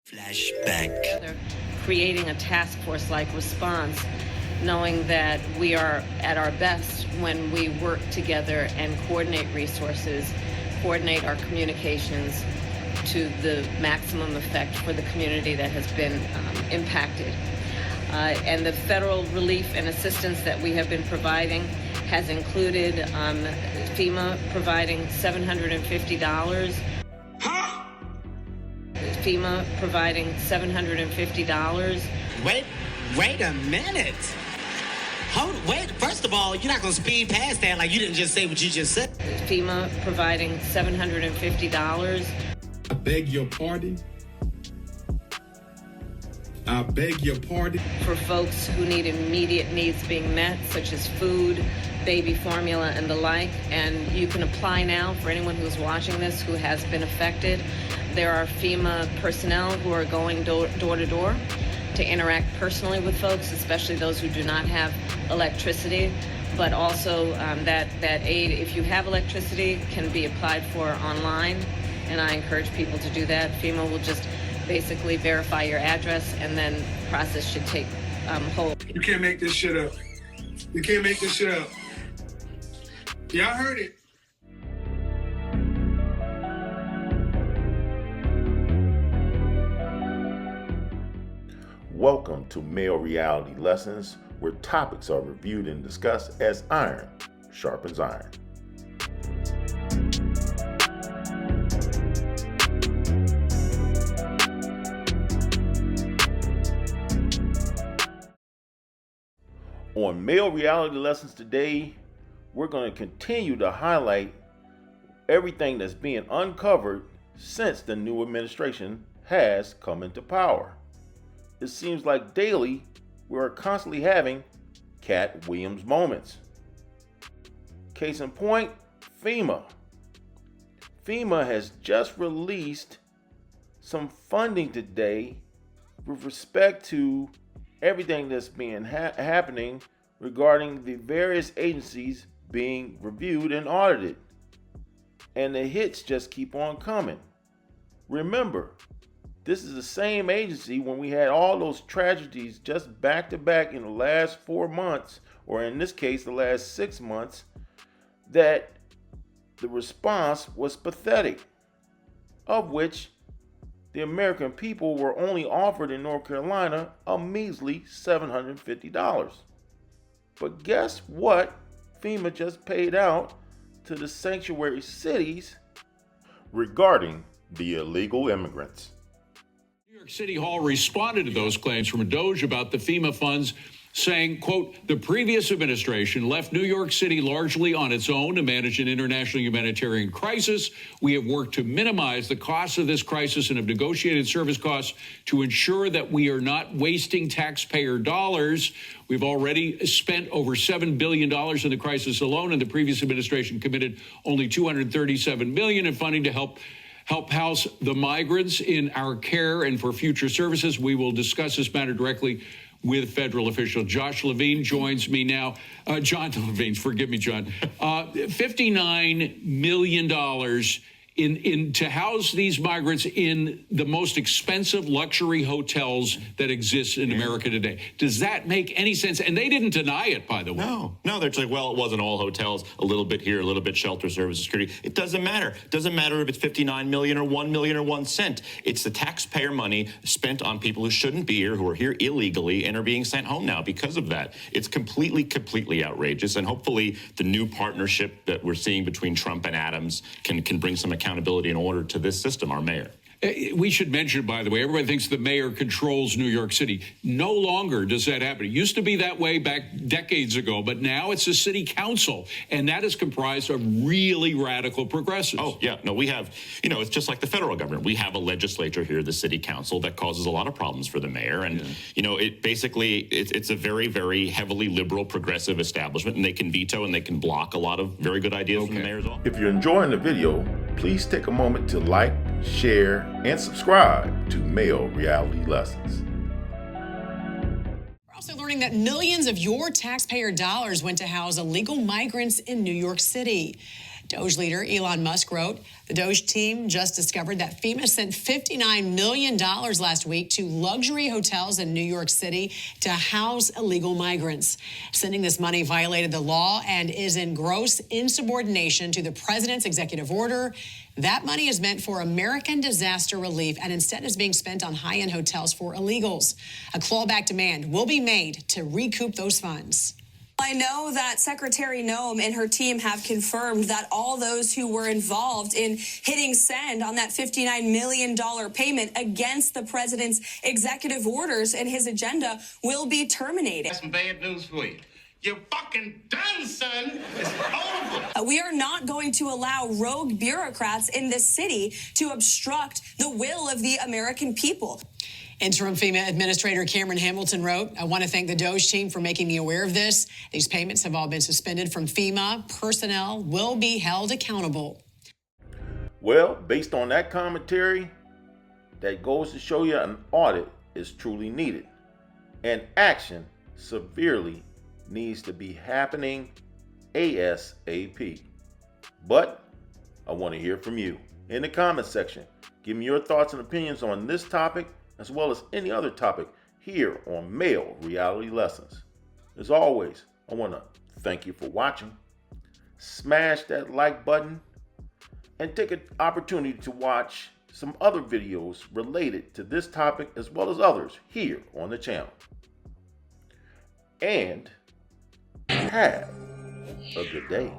Flashback. Together, creating a task force-like response, knowing that we are at our best when we work together and coordinate resources, coordinate our communications to the maximum effect for the community that has been impacted. And the federal relief and assistance that we have been providing has included FEMA providing $750. FEMA providing $750. Wait a minute. Wait, first of all, you're not going to speed past that like you didn't just say what you just said. FEMA providing $750. I beg your pardon. I beg your pardon. For folks who need immediate needs being met, such as food, baby formula, and the like. And you can apply now for anyone who's watching this who has been affected. There are FEMA personnel who are going door to door to interact personally with folks, especially those who do not have electricity. But also that aid, if you have electricity, can be applied for online. And I encourage people to do that. FEMA will just basically verify your address, and then the process should take hold. You can't make this shit up. You can't make this shit up. Y'all heard it. Welcome to Male Reality Lessons, where topics are reviewed and discussed as iron sharpens iron. On Male Reality Lessons today, we're going to continue to highlight everything that's being uncovered since the new administration has come into power. It seems like daily we're constantly having Cat Williams moments. Case in point, FEMA. FEMA has just released some funding today with respect to everything that's being happening regarding the various agencies being reviewed and audited. And the hits just keep on coming. Remember, this is the same agency when we had all those tragedies just back to back in the last 4 months, or in this case, the last 6 months, that the response was pathetic, of which the American people were only offered in North Carolina a measly $750. But guess what FEMA just paid out to the sanctuary cities regarding the illegal immigrants? New York City Hall responded to those claims from DOJ about the FEMA funds, saying, quote, the previous administration left New York City largely on its own to manage an international humanitarian crisis. We have worked to minimize the costs of this crisis and have negotiated service costs to ensure that we are not wasting taxpayer dollars. We've already spent over $7 billion in the crisis alone, and the previous administration committed only $237 million in funding to help house the migrants in our care and for future services. We will discuss this matter directly with federal official. Josh Levine joins me now. John Levine, forgive me, John. $59 million in to house these migrants in the most expensive luxury hotels that exist in America today. Does that make any sense? And they didn't deny it, by the way. No, they're like, well, it wasn't all hotels, a little bit here, a little bit shelter services, security. It doesn't matter. It doesn't matter if it's $59 million or $1 million or 1 cent. It's the taxpayer money spent on people who shouldn't be here, who are here illegally and are being sent home now because of that. It's completely outrageous. And hopefully the new partnership that we're seeing between Trump and Adams can bring some accountability and order to this system, our mayor. We should mention, by the way, everybody thinks the mayor controls New York City. No longer does that happen. It used to be that way back decades ago, but now it's the city council, and that is comprised of really radical progressives. Oh, yeah. No, we have, it's just like the federal government. We have a legislature here, the city council, that causes a lot of problems for the mayor. And, it's a very, very heavily liberal, progressive establishment, and they can veto and they can block a lot of very good ideas from the mayor's office. If you're enjoying the video, please take a moment to like, share, and subscribe to Male Reality Lessons. We're also learning that millions of your taxpayer dollars went to house illegal migrants in New York City. Doge leader Elon Musk wrote, the Doge team just discovered that FEMA sent $59 million last week to luxury hotels in New York City to house illegal migrants. Sending this money violated the law and is in gross insubordination to the president's executive order. That money is meant for American disaster relief and instead is being spent on high-end hotels for illegals. A clawback demand will be made to recoup those funds. I know that Secretary Noem and her team have confirmed that all those who were involved in hitting send on that $59 million payment against the president's executive orders and his agenda will be terminated. That's some bad news for you. You're fucking done, son. It's over. We are not going to allow rogue bureaucrats in this city to obstruct the will of the American people. Interim FEMA Administrator Cameron Hamilton wrote, I want to thank the Doge team for making me aware of this. These payments have all been suspended from FEMA. Personnel will be held accountable. Well, based on that commentary, that goes to show you an audit is truly needed. And action severely needs to be happening ASAP. But I want to hear from you in the comment section. Give me your thoughts and opinions on this topic as well as any other topic here on Male Reality Lessons. As always, I want to thank you for watching. Smash that like button and take an opportunity to watch some other videos related to this topic as well as others here on the channel. And have a good day.